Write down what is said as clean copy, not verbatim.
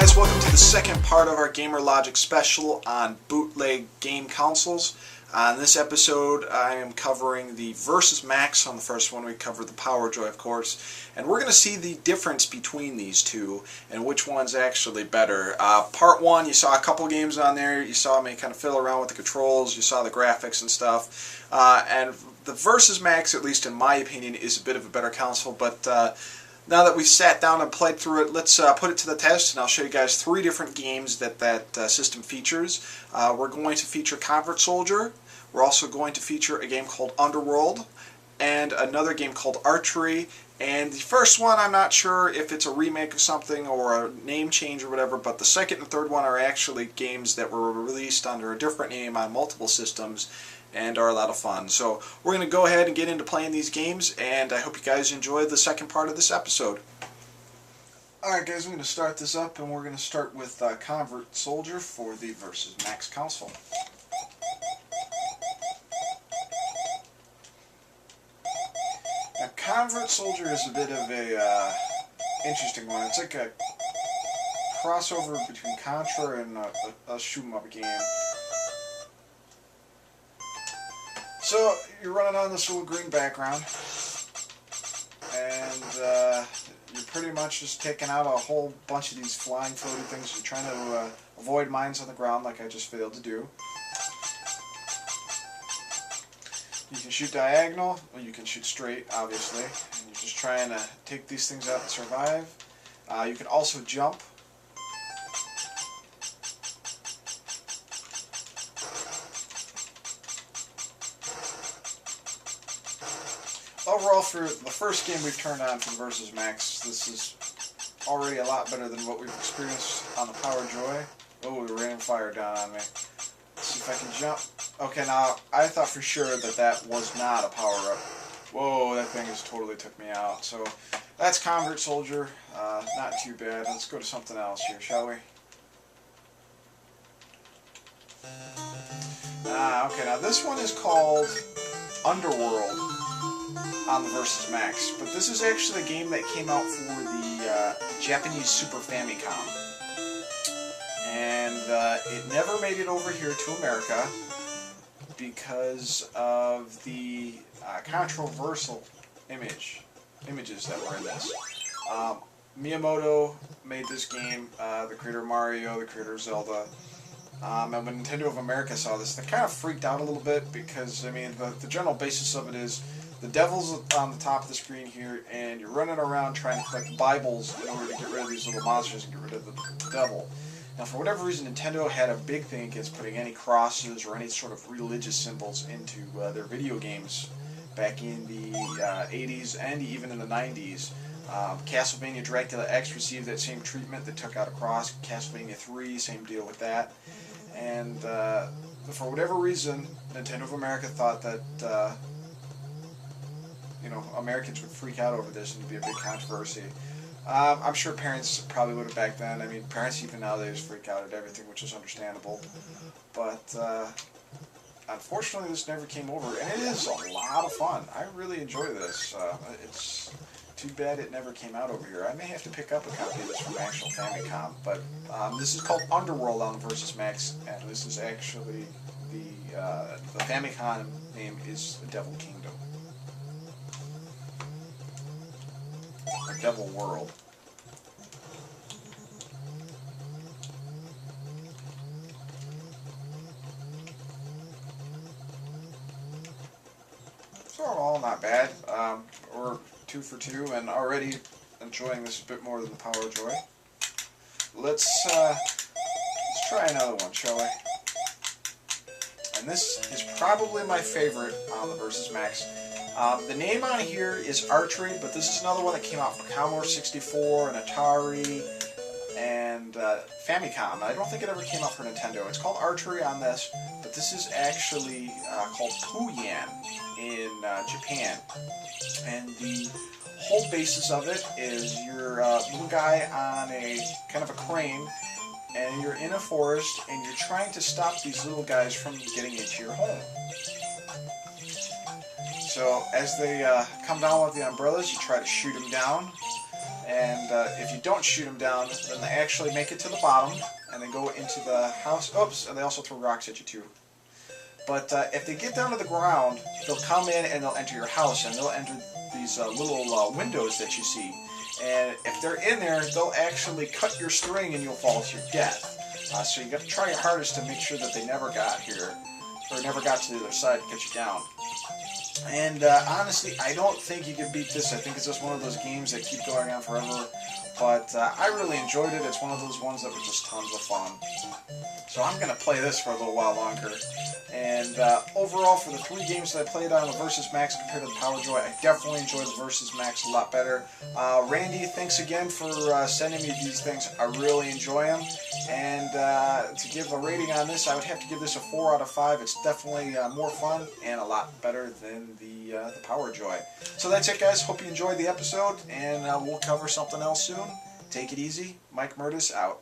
guys, welcome to the second part of our Gamer Logic special on bootleg game consoles. On this episode I am covering the VSMaxx. On the first one we covered the PowerJoy, of course, and we're going to see the difference between these two and which one's actually better. Part 1, you saw a couple games on there, you saw me kind of fiddle around with the controls, you saw the graphics and stuff, and the VSMaxx, at least in my opinion, is a bit of a better console, but now that we've sat down and played through it, let's put it to the test, and I'll show you guys 3 different games that system features. We're going to feature Convert Soldier, we're also going to feature a game called Underworld, and another game called Archery, and the first one I'm not sure if it's a remake of something or a name change or whatever, but the second and third one are actually games that were released under a different name on multiple systems, and are a lot of fun. So we're going to go ahead and get into playing these games, and I hope you guys enjoy the second part of this episode. Alright guys, we're going to start this up, and we're going to start with Convert Soldier for the VSMaxx console. Now Convert Soldier is a bit of a interesting one. It's like a crossover between Contra and a shoot-'em-up game. So, you're running on this little green background, and you're pretty much just taking out a whole bunch of these flying, floaty things. You're trying to avoid mines on the ground like I just failed to do. You can shoot diagonal, or you can shoot straight, obviously. And you're just trying to take these things out and survive. You can also jump. Overall, for the first game we've turned on from VSMaxx, this is already a lot better than what we've experienced on the PowerJoy. Oh, it ran fire down on me. Let's see if I can jump. Okay, now, I thought for sure that that was not a power-up. Whoa, that thing just totally took me out. So, that's Convert Soldier. Not too bad. Let's go to something else here, shall we? Okay, now this one is called Underworld on the VSMaxx, but this is actually a game that came out for the Japanese Super Famicom, and it never made it over here to America because of the controversial images that were in this. Miyamoto made this game, the creator of Mario, the creator of Zelda. And when Nintendo of America saw this, they kind of freaked out a little bit because, I mean, the general basis of it is the devil's on the top of the screen here, and you're running around trying to collect Bibles in order to get rid of these little monsters and get rid of the devil. Now, for whatever reason, Nintendo had a big thing against putting any crosses or any sort of religious symbols into their video games back in the 80s and even in the 90s. Castlevania Dracula X received that same treatment. They took out a cross. Castlevania 3, same deal with that. And for whatever reason, Nintendo of America thought that you know, Americans would freak out over this and it'd be a big controversy. I'm sure parents probably would have back then. I mean, parents even nowadays freak out at everything, which is understandable. But unfortunately, this never came over, and it is a lot of fun. I really enjoy this. It's too bad it never came out over here. I may have to pick up a copy of this from the actual Famicom, but this is called Underworld on VSMaxx, and this is actually the Famicom name is Devil Kingdom. Or Devil World. So all not bad. We're 2 for 2 and already enjoying this a bit more than the PowerJoy. Let's try another one, shall we? And this is probably my favorite on the VSMaxx. The name on here is Archery, but this is another one that came out for Commodore 64 and Atari and Famicom. I don't think it ever came out for Nintendo. It's called Archery on this, but this is actually called Puyan in Japan. And the whole basis of it is you're a little guy on a kind of a crane, and you're in a forest, and you're trying to stop these little guys from getting into your home. So as they come down with the umbrellas, you try to shoot them down, And if you don't shoot them down, then they actually make it to the bottom, and they go into the house. Oops, and they also throw rocks at you too. But if they get down to the ground, they'll come in and they'll enter your house, and they'll enter these little windows that you see. And if they're in there, they'll actually cut your string and you'll fall to your death. So you got to try your hardest to make sure that they never got here, or never got to the other side to cut you down. And honestly, I don't think you can beat this. I think it's just one of those games that keep going on forever. But I really enjoyed it. It's one of those ones that was just tons of fun. So I'm going to play this for a little while longer. And overall, for the 3 games that I played on the VSMaxx compared to the Power Joy, I definitely enjoyed the VSMaxx a lot better. Randy, thanks again for sending me these things. I really enjoy them. And to give a rating on this, I would have to give this a 4 out of 5. It's definitely more fun and a lot better than the Power Joy. So that's it, guys. Hope you enjoyed the episode, and we'll cover something else soon. Take it easy. Mike Murtis out.